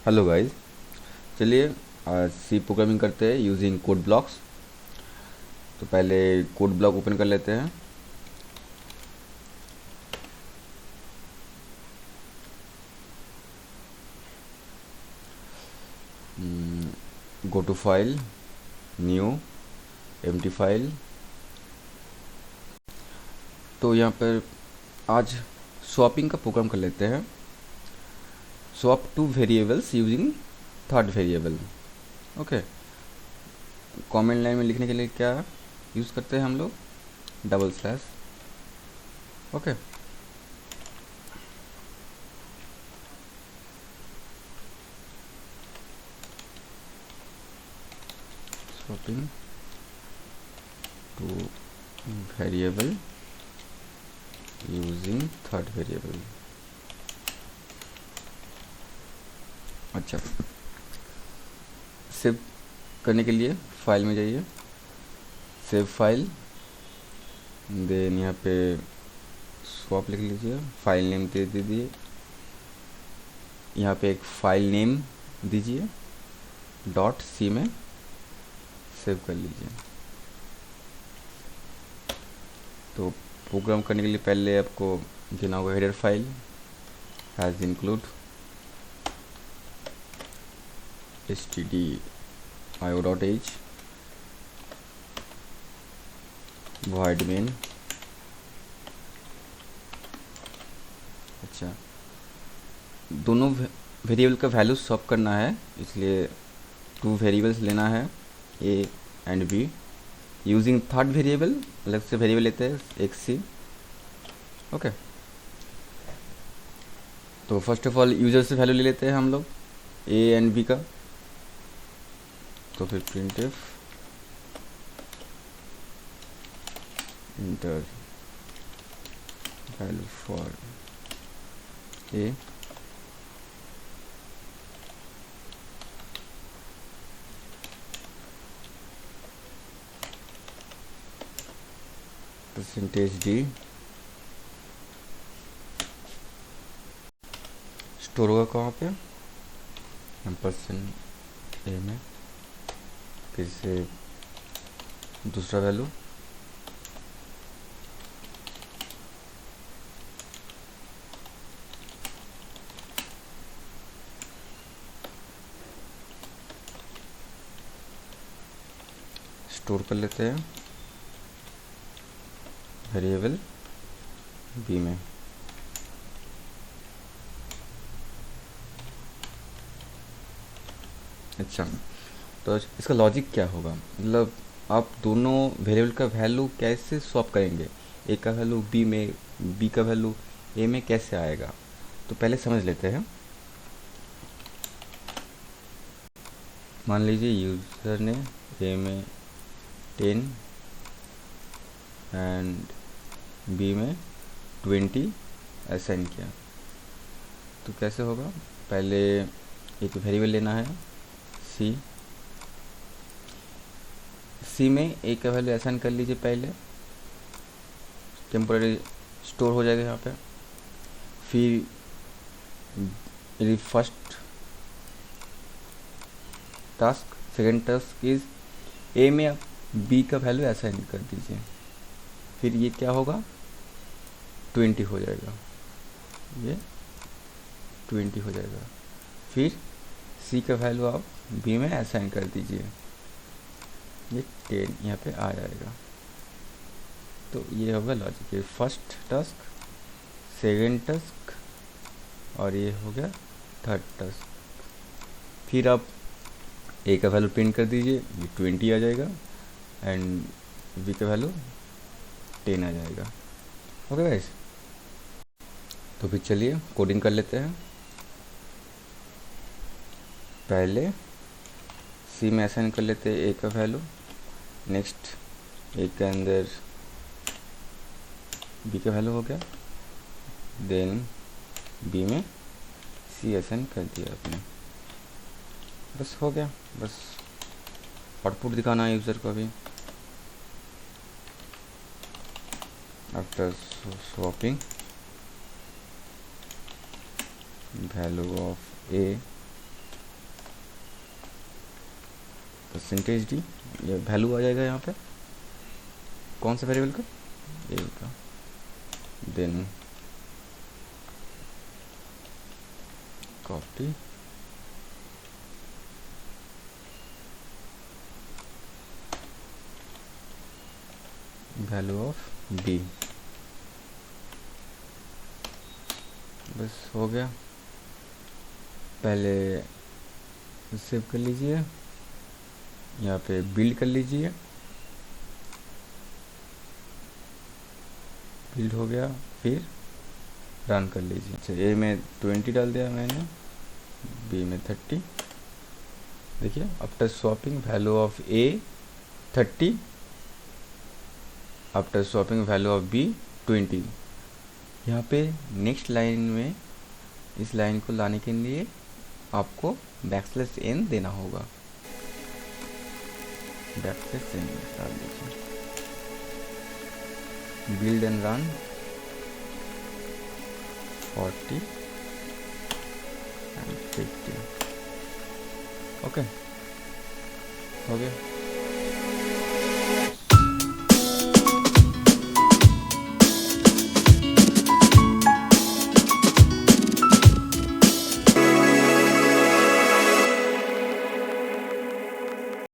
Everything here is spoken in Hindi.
हेलो गाइस, चलिए आज सी प्रोग्रामिंग करते हैं यूजिंग कोड ब्लॉक्स। तो पहले कोड ब्लॉक ओपन कर लेते हैं। Go to file, new, empty file. तो यहाँ पर आज स्वैपिंग का प्रोग्राम कर लेते हैं। Swap two variables using third variable. Okay, comment line में लिखने के लिए क्या यूज़ करते हैं हम लोग? Double slash. Okay, swapping two variable using third variable. अच्छा, सेव करने के लिए फाइल में जाइए, सेव फाइल, देन यहाँ पे स्वैप लिख लीजिए, फाइल नेम दे दीजिए, यहाँ पे एक फाइल नेम दीजिए, डॉट सी में सेव कर लीजिए। तो प्रोग्राम करने के लिए पहले आपको देना होगा header file has include stdio.h void main। अच्छा, दोनों वेरिएबल का वैल्यू स्वैप करना है, इसलिए टू वेरिएबल्स लेना है a and b. Using third variable, अलग से वेरिएबल लेते हैं एक सी। ओके, तो फर्स्ट ऑफ ऑल यूजर से वैल्यू ले लेते हैं हम लोग ए एंड बी का। तो फिर printf inter value for a %d store होगा कहाँ पे? %a में। फिर से दूसरा वैल्यू स्टोर कर लेते हैं वेरिएबल बी में। अच्छा, तो इसका लॉजिक क्या होगा? मतलब आप दोनों वेरिएबल का वैल्यू कैसे स्वैप करेंगे? ए का वैल्यू बी में, बी का वैल्यू ए में कैसे आएगा? तो पहले समझ लेते हैं। मान लीजिए यूज़र ने ए में 10 एंड बी में 20 असाइन किया। तो कैसे होगा? पहले एक वेरिएबल लेना है सी, सी में ए का वैल्यू असाइन कर लीजिए पहले, टेम्पोररी स्टोर हो जाएगा यहाँ पे। फिर first task, second task is a में आप बी का वैल्यू असाइन कर दीजिए। फिर ये क्या होगा? 20 हो जाएगा, ये 20 हो जाएगा। फिर सी का वैल्यू आप बी में असाइन कर दीजिए, ये 10 यहाँ पे आ जाएगा। तो ये होगा लॉजिक, ये फर्स्ट टास्क, सेकेंड टास्क, और ये हो गया थर्ड टास्क। फिर आप ए का वैल्यू प्रिंट कर दीजिए, ये 20 आ जाएगा, एंड बी का वैल्यू 10 आ जाएगा। ओके गाइस, तो फिर चलिए कोडिंग कर लेते हैं। पहले सी में असाइन कर लेते हैं ए का वैल्यू, नेक्स्ट ए के अंदर बी का वैल्यू हो गया, देन बी में सी असाइन कर दिया आपने, बस हो गया। बस आउटपुट दिखाना है यूज़र को। अभी after swapping value of a percentage d, ये वैल्यू आ जाएगा यहाँ पे कौन सा वेरिएबल का, ए का। Then copy, value of b, बस हो गया। पहले सेव कर लीजिए, यहाँ पे बिल्ड कर लीजिए, बिल्ड हो गया, फिर रन कर लीजिए। अच्छा, ए में 20 डाल दिया मैंने, बी में 30। देखिए after swapping value of a 30, after swapping value of b 20। यहाँ पे नेक्स्ट लाइन में इस लाइन को लाने के लिए आपको बैकस्लैश एन देना होगा, बैकस्लैश एन डाल दीजिए, build and run 40 and 50। Okay, हो गया।